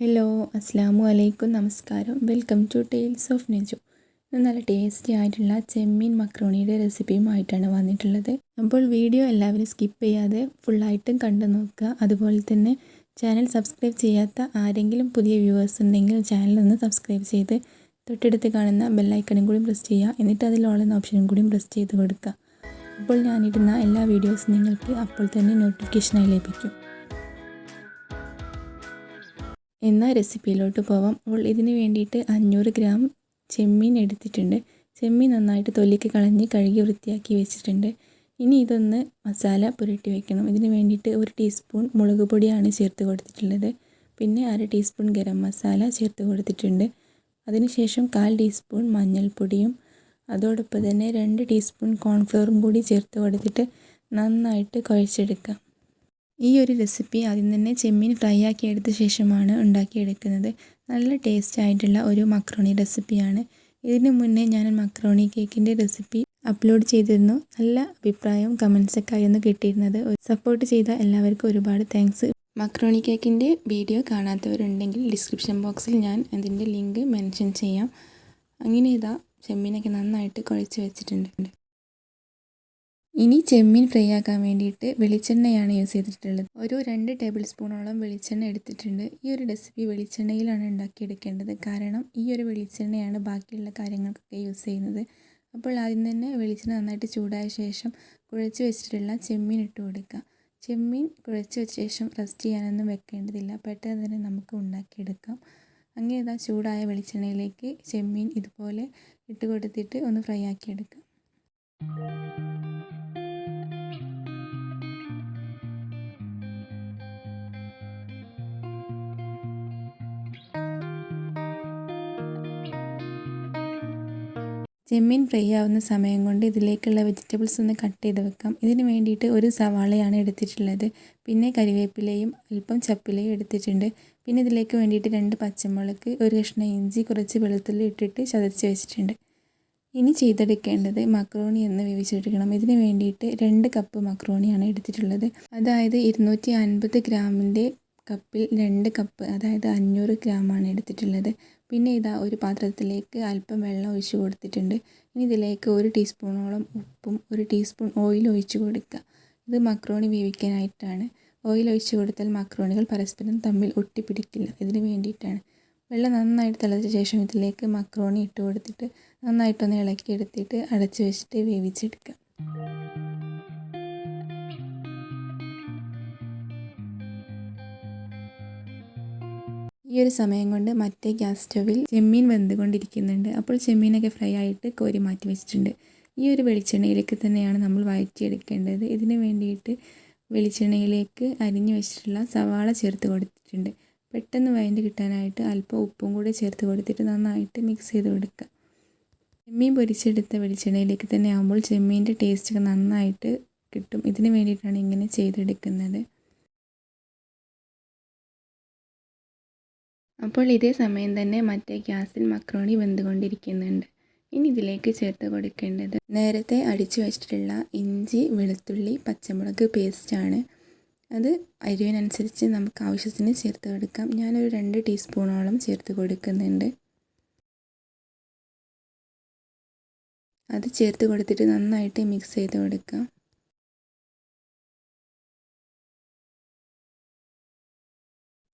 Hello അസ്സാമു അലൈക്കും നമസ്കാരം. Welcome to tales of Neju. നല്ല ടേസ്റ്റി ആയിട്ടുള്ള ചെമ്മീൻ മക്രോണിയുടെ റെസിപ്പിയുമായിട്ടാണ് വന്നിട്ടുള്ളത്. അപ്പോൾ വീഡിയോ എല്ലാവരും സ്കിപ്പ് ചെയ്യാതെ ഫുള്ളായിട്ടും കണ്ടു നോക്കുക. അതുപോലെ തന്നെ ചാനൽ സബ്സ്ക്രൈബ് ചെയ്യാത്ത ആരെങ്കിലും പുതിയ വ്യൂവേഴ്സ് ഉണ്ടെങ്കിൽ ചാനലൊന്ന് സബ്സ്ക്രൈബ് ചെയ്ത് തൊട്ടടുത്ത് കാണുന്ന ബെല്ലൈക്കണും കൂടി പ്രസ് ചെയ്യുക. എന്നിട്ട് അതിൽ ഓൾ എന്ന ഓപ്ഷനും കൂടി പ്രസ് ചെയ്ത് കൊടുക്കുക. അപ്പോൾ ഞാനിടുന്ന എല്ലാ വീഡിയോസും നിങ്ങൾക്ക് അപ്പോൾ തന്നെ നോട്ടിഫിക്കേഷനായി ലഭിക്കും. എന്നാൽ റെസിപ്പിയിലോട്ട് പോവാം. അപ്പോൾ ഇതിന് വേണ്ടിയിട്ട് 500 ഗ്രാം ചെമ്മീൻ എടുത്തിട്ടുണ്ട്. ചെമ്മീൻ നന്നായിട്ട് തൊലിക്ക് കളഞ്ഞ് കഴുകി വൃത്തിയാക്കി വെച്ചിട്ടുണ്ട്. ഇനി ഇതൊന്ന് മസാല പുരട്ടി വെക്കണം. ഇതിന് വേണ്ടിയിട്ട് 1 ടീസ്പൂൺ മുളക് പൊടിയാണ് ചേർത്ത് കൊടുത്തിട്ടുള്ളത്. പിന്നെ 1/2 ടീസ്പൂൺ ഗരം മസാല ചേർത്ത് കൊടുത്തിട്ടുണ്ട്. അതിനുശേഷം 1/4 ടീസ്പൂൺ മഞ്ഞൾപ്പൊടിയും അതോടൊപ്പം തന്നെ 2 ടീസ്പൂൺ കോൺഫ്ലവറും കൂടി ചേർത്ത് കൊടുത്തിട്ട് നന്നായിട്ട് കുഴച്ചെടുക്കാം. ഈ ഒരു റെസിപ്പി ആദ്യം തന്നെ ചെമ്മീൻ ഫ്രൈ ആക്കി എടുത്ത ശേഷമാണ് ഉണ്ടാക്കിയെടുക്കുന്നത്. നല്ല ടേസ്റ്റ് ആയിട്ടുള്ള ഒരു മക്രോണി റെസിപ്പിയാണ്. ഇതിന് മുന്നേ ഞാൻ മക്രോണി കേക്കിൻ്റെ റെസിപ്പി അപ്ലോഡ് ചെയ്തിരുന്നു. നല്ല അഭിപ്രായവും കമൻസൊക്കെ ആയിരുന്നു കിട്ടിയിരുന്നത്. സപ്പോർട്ട് ചെയ്ത എല്ലാവർക്കും ഒരുപാട് താങ്ക്സ്. മക്രോണി കേക്കിൻ്റെ വീഡിയോ കാണാത്തവരുണ്ടെങ്കിൽ ഡിസ്ക്രിപ്ഷൻ ബോക്സിൽ ഞാൻ അതിൻ്റെ ലിങ്ക് മെൻഷൻ ചെയ്യാം. അങ്ങനെ ഇതാ ചെമ്മീനൊക്കെ നന്നായിട്ട് കുഴച്ച് വെച്ചിട്ടുണ്ട്. ഇനി ചെമ്മീൻ ഫ്രൈ ആക്കാൻ വേണ്ടിയിട്ട് വെളിച്ചെണ്ണയാണ് യൂസ് ചെയ്തിട്ടുള്ളത്. ഒരു 2 ടേബിൾ സ്പൂണോളം വെളിച്ചെണ്ണ എടുത്തിട്ടുണ്ട്. ഈ ഒരു റെസിപ്പി വെളിച്ചെണ്ണയിലാണ് ഉണ്ടാക്കിയെടുക്കേണ്ടത്. കാരണം ഈ ഒരു വെളിച്ചെണ്ണയാണ് ബാക്കിയുള്ള കാര്യങ്ങൾക്കൊക്കെ യൂസ് ചെയ്യുന്നത്. അപ്പോൾ ആദ്യം തന്നെ വെളിച്ചെണ്ണ നന്നായിട്ട് ചൂടായ ശേഷം കുഴച്ച് വെച്ചിട്ടുള്ള ചെമ്മീൻ ഇട്ട് കൊടുക്കുക. ചെമ്മീൻ കുഴച്ച് വെച്ച ശേഷം റെസ്റ്റ് ചെയ്യാനൊന്നും വെക്കേണ്ടതില്ല. പെട്ടെന്ന് തന്നെ നമുക്ക് ഉണ്ടാക്കിയെടുക്കാം. അങ്ങനെ ഇതാ ചൂടായ വെളിച്ചെണ്ണയിലേക്ക് ചെമ്മീൻ ഇതുപോലെ ഇട്ട് കൊടുത്തിട്ട് ഒന്ന് ഫ്രൈ ആക്കിയെടുക്കാം. ചെമ്മീൻ ഫ്രൈ ആവുന്ന സമയം കൊണ്ട് ഇതിലേക്കുള്ള വെജിറ്റബിൾസ് ഒന്ന് കട്ട് ചെയ്ത് വെക്കാം. ഇതിന് വേണ്ടിയിട്ട് 1 സവാളയാണ് എടുത്തിട്ടുള്ളത്. പിന്നെ കരിവേപ്പിലയും അല്പം ചപ്പിലയും എടുത്തിട്ടുണ്ട്. പിന്നെ ഇതിലേക്ക് വേണ്ടിയിട്ട് 2 പച്ചമുളക്, 1 കഷ്ണം ഇഞ്ചി, കുറച്ച് വെളുത്തുള്ളി ഇട്ടിട്ട് ചതച്ച് വെച്ചിട്ടുണ്ട്. ഇനി ചെയ്തെടുക്കേണ്ടത് മക്രോണി എന്ന് വേവിച്ചെടുക്കണം. ഇതിന് വേണ്ടിയിട്ട് 2 കപ്പ് മക്രോണിയാണ് എടുത്തിട്ടുള്ളത്. അതായത് 250 ഗ്രാമിൻ്റെ കപ്പിൽ 2 കപ്പ്, അതായത് 500 ഗ്രാമാണ് എടുത്തിട്ടുള്ളത്. പിന്നെ ഇതാ ഒരു പാത്രത്തിലേക്ക് അല്പം വെള്ളം ഒഴിച്ച് കൊടുത്തിട്ടുണ്ട്. ഇനി ഇതിലേക്ക് 1 ടീസ്പൂണോളം ഉപ്പും 1 ടീസ്പൂൺ ഓയിൽ ഒഴിച്ച് കൊടുക്കുക. ഇത് മക്രോണി വേവിക്കാനായിട്ടാണ്. ഓയിൽ ഒഴിച്ച് കൊടുത്താൽ മക്രോണികൾ പരസ്പരം തമ്മിൽ ഒട്ടിപ്പിടിക്കില്ല. ഇതിന് വേണ്ടിയിട്ടാണ്. വെള്ളം നന്നായിട്ട് തിളച്ച ശേഷം ഇതിലേക്ക് മക്രോണി ഇട്ട് കൊടുത്തിട്ട് നന്നായിട്ടൊന്ന് ഇളക്കിയെടുത്തിട്ട് അടച്ച് വെച്ചിട്ട് വേവിച്ചെടുക്കുക. ഈ ഒരു സമയം കൊണ്ട് മറ്റേ ഗ്യാസ് സ്റ്റവിൽ ചെമ്മീൻ വെന്തുകൊണ്ടിരിക്കുന്നുണ്ട്. അപ്പോൾ ചെമ്മീനൊക്കെ ഫ്രൈ ആയിട്ട് കോരി മാറ്റി വെച്ചിട്ടുണ്ട്. ഈ ഒരു വെളിച്ചെണ്ണയിലേക്ക് തന്നെയാണ് നമ്മൾ വഴറ്റിയെടുക്കേണ്ടത്. ഇതിന് വേണ്ടിയിട്ട് വെളിച്ചെണ്ണയിലേക്ക് അരിഞ്ഞു വെച്ചിട്ടുള്ള സവാള ചേർത്ത് കൊടുത്തിട്ടുണ്ട്. പെട്ടെന്ന് വഴണ്ട് കിട്ടാനായിട്ട് അല്പം ഉപ്പും കൂടി ചേർത്ത് കൊടുത്തിട്ട് നന്നായിട്ട് മിക്സ് ചെയ്ത് കൊടുക്കുക. ചെമ്മീൻ പൊരിച്ചെടുത്ത വെളിച്ചെണ്ണയിലേക്ക് തന്നെ ആകുമ്പോൾ ചെമ്മീൻ്റെ ടേസ്റ്റൊക്കെ നന്നായിട്ട് കിട്ടും. ഇതിന് വേണ്ടിയിട്ടാണ് ഇങ്ങനെ ചെയ്തെടുക്കുന്നത്. അപ്പോൾ ഇതേ സമയം തന്നെ മറ്റേ ഗ്യാസിൽ മക്രോണി വെന്തുകൊണ്ടിരിക്കുന്നുണ്ട്. ഇനി ഇതിലേക്ക് ചേർത്ത് കൊടുക്കേണ്ടത് നേരത്തെ അടിച്ചു വെച്ചിട്ടുള്ള ഇഞ്ചി, വെളുത്തുള്ളി, പച്ചമുളക് പേസ്റ്റാണ്. അത് എരിവിനനുസരിച്ച് നമുക്ക് ആവശ്യത്തിന് ചേർത്ത് കൊടുക്കാം. ഞാനൊരു 2 ടീസ്പൂണോളം ചേർത്ത് കൊടുക്കുന്നുണ്ട്. അത് ചേർത്ത് കൊടുത്തിട്ട് നന്നായിട്ട് മിക്സ് ചെയ്ത് കൊടുക്കാം.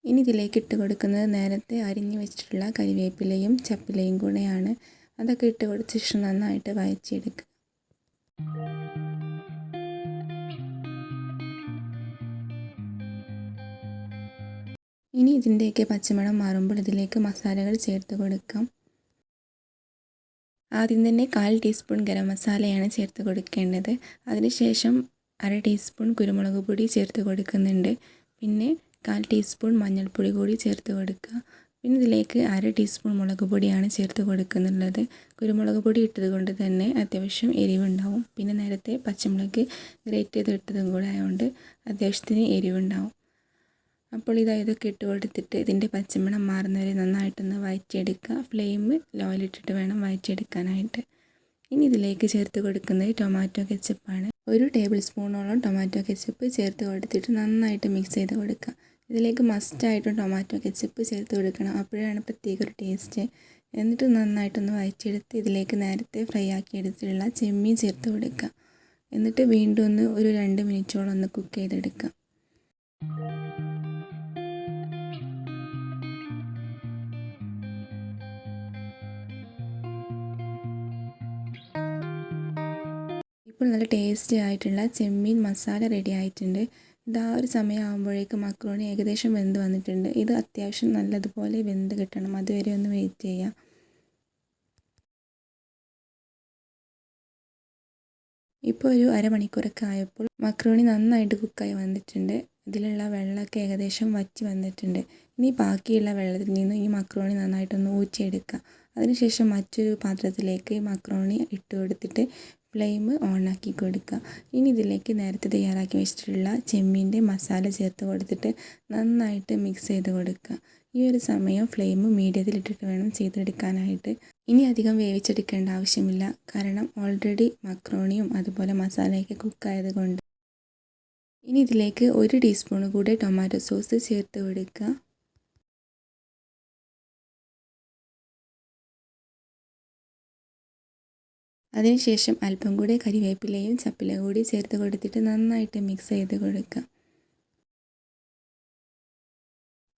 ഇനി ഇതിലേക്ക് ഇട്ട് കൊടുക്കുന്നത് നേരത്തെ അരിഞ്ഞു വെച്ചിട്ടുള്ള കരിവേപ്പിലയും ചപ്പിലയും കൂടെയാണ്. അതൊക്കെ ഇട്ട് കൊടുത്ത ശേഷം നന്നായിട്ട് വഴറ്റിയെടുക്കുക. ഇനി ഇതിൻ്റെയൊക്കെ പച്ചമണം മാറുമ്പോൾ ഇതിലേക്ക് മസാലകൾ ചേർത്ത് കൊടുക്കാം. ആദ്യം തന്നെ 1/4 ടീസ്പൂൺ ഗരം മസാലയാണ് ചേർത്ത് കൊടുക്കേണ്ടത്. അതിനുശേഷം 1/2 ടീസ്പൂൺ കുരുമുളക് പൊടി ചേർത്ത് കൊടുക്കുന്നുണ്ട്. പിന്നെ 1/4 ടീസ്പൂൺ മഞ്ഞൾപ്പൊടി കൂടി ചേർത്ത് കൊടുക്കുക. പിന്നെ ഇതിലേക്ക് 1/2 ടീസ്പൂൺ മുളക് പൊടിയാണ് ചേർത്ത് കൊടുക്കുന്നുള്ളത്. കുരുമുളക് പൊടി ഇട്ടത് കൊണ്ട് തന്നെ അത്യാവശ്യം എരിവുണ്ടാവും. പിന്നെ നേരത്തെ പച്ചമുളക് ഗ്രേറ്റ് ചെയ്ത് ഇട്ടതും കൂടെ ആയതുകൊണ്ട് അത്യാവശ്യത്തിന് എരിവുണ്ടാവും. അപ്പോൾ ഇതൊക്കെ ഇട്ട് കൊടുത്തിട്ട് ഇതിൻ്റെ പച്ചമണം മാറുന്നവരെ നന്നായിട്ടൊന്ന് വഴറ്റിയെടുക്കുക. ഫ്ലെയിം ലോയിലിട്ടിട്ട് വേണം വഴറ്റിയെടുക്കാനായിട്ട്. ഇനി ഇതിലേക്ക് ചേർത്ത് കൊടുക്കുന്നത് ടൊമാറ്റോ കെച്ചപ്പാണ്. 1 ടേബിൾ സ്പൂണോളം ടൊമാറ്റോ കെച്ചപ്പ് ചേർത്ത് കൊടുത്തിട്ട് നന്നായിട്ട് മിക്സ് ചെയ്ത് കൊടുക്കുക. ഇതിലേക്ക് മസ്റ്റായിട്ടും ടൊമാറ്റോ കെച്ചപ്പ് ചേർത്ത് കൊടുക്കണം. അപ്പോഴാണ് പ്രത്യേക ഒരു ടേസ്റ്റ്. എന്നിട്ട് നന്നായിട്ടൊന്ന് വഴറ്റിയെടുത്ത് ഇതിലേക്ക് നേരത്തെ ഫ്രൈ ആക്കി എടുത്തിട്ടുള്ള ചെമ്മീൻ ചേർത്ത് കൊടുക്കുക. എന്നിട്ട് വീണ്ടും ഒരു 2 മിനിറ്റോളം ഒന്ന് കുക്ക് ചെയ്തെടുക്കുക. ഇപ്പോൾ നല്ല ടേസ്റ്റി ആയിട്ടുള്ള ചെമ്മീൻ മസാല റെഡി ആയിട്ടുണ്ട്. ഇത് ആ ഒരു സമയമാകുമ്പോഴേക്കും മക്രോണി ഏകദേശം വെന്ത് വന്നിട്ടുണ്ട്. ഇത് അത്യാവശ്യം നല്ലതുപോലെ വെന്ത് കിട്ടണം. അതുവരെ ഒന്ന് വെയിറ്റ് ചെയ്യാം. ഇപ്പോൾ ഒരു അരമണിക്കൂറൊക്കെ ആയപ്പോൾ മക്രോണി നന്നായിട്ട് കുക്കായി വന്നിട്ടുണ്ട്. ഇതിലുള്ള വെള്ളമൊക്കെ ഏകദേശം വറ്റി വന്നിട്ടുണ്ട്. ഇനി ബാക്കിയുള്ള വെള്ളത്തിൽ നിന്ന് ഈ മക്രോണി നന്നായിട്ടൊന്ന് ഊറ്റിയെടുക്കുക. അതിനുശേഷം മറ്റൊരു പാത്രത്തിലേക്ക് മക്രോണി ഇട്ട് കൊടുത്തിട്ട് ഫ്ലെയിം ഓണാക്കി കൊടുക്കുക. ഇനി ഇതിലേക്ക് നേരത്തെ തയ്യാറാക്കി വെച്ചിട്ടുള്ള ചെമ്മീൻ്റെ മസാല ചേർത്ത് കൊടുത്തിട്ട് നന്നായിട്ട് മിക്സ് ചെയ്ത് കൊടുക്കുക. ഈ ഒരു സമയം ഫ്ലെയിം മീഡിയത്തിലിട്ടിട്ട് വേണം ചെയ്തെടുക്കാനായിട്ട്. ഇനി അധികം വേവിച്ചെടുക്കേണ്ട ആവശ്യമില്ല, കാരണം ഓൾറെഡി മക്രോണിയും അതുപോലെ മസാലയൊക്കെ കുക്കായത് കൊണ്ട്. ഇനി ഇതിലേക്ക് 1 ടീസ്പൂൺ കൂടെ ടൊമാറ്റോ സോസ് ചേർത്ത് കൊടുക്കുക. അതിനുശേഷം അല്പം കൂടെ കരിവേപ്പിലയും ചപ്പില കൂടി ചേർത്ത് കൊടുത്തിട്ട് നന്നായിട്ട് മിക്സ് ചെയ്ത് കൊടുക്കുക.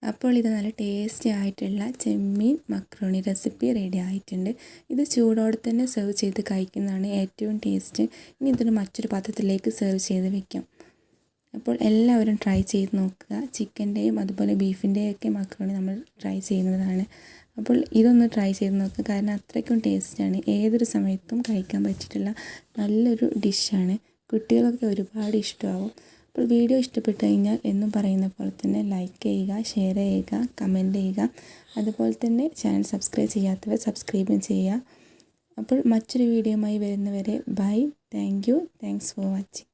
അപ്പോൾ ഇത് നല്ല ടേസ്റ്റി ആയിട്ടുള്ള ചെമ്മീൻ മക്രോണി റെസിപ്പി റെഡി ആയിട്ടുണ്ട്. ഇത് ചൂടോടെ തന്നെ സെർവ് ചെയ്ത് കഴിക്കുന്നതാണ് ഏറ്റവും ടേസ്റ്റ്. ഇനി ഇതിന് മറ്റൊരു പാത്രത്തിലേക്ക് സെർവ് ചെയ്ത് വെക്കാം. അപ്പോൾ എല്ലാവരും ട്രൈ ചെയ്ത് നോക്കുക. ചിക്കൻ്റെയും അതുപോലെ ബീഫിൻ്റെയും ഒക്കെ മക്രോണി നമ്മൾ ട്രൈ ചെയ്യുന്നതാണ്. അപ്പോൾ ഇതൊന്ന് ട്രൈ ചെയ്ത് നോക്കുക, കാരണം അത്രയ്ക്കും ടേസ്റ്റാണ്. ഏതൊരു സമയത്തും കഴിക്കാൻ പറ്റിയിട്ടുള്ള നല്ലൊരു ഡിഷാണ്. കുട്ടികളൊക്കെ ഒരുപാട് ഇഷ്ടമാവും. അപ്പോൾ വീഡിയോ ഇഷ്ടപ്പെട്ട് കഴിഞ്ഞാൽ എന്നും പറയുന്ന പോലെ തന്നെ ലൈക്ക് ചെയ്യുക, ഷെയർ ചെയ്യുക, കമൻറ്റ് ചെയ്യുക. അതുപോലെ തന്നെ ചാനൽ സബ്സ്ക്രൈബ് ചെയ്യാത്തവർ സബ്സ്ക്രൈബും ചെയ്യുക. അപ്പോൾ മറ്റൊരു വീഡിയോയുമായി വരുന്നവരെ bye. Thank you. Thanks for watching.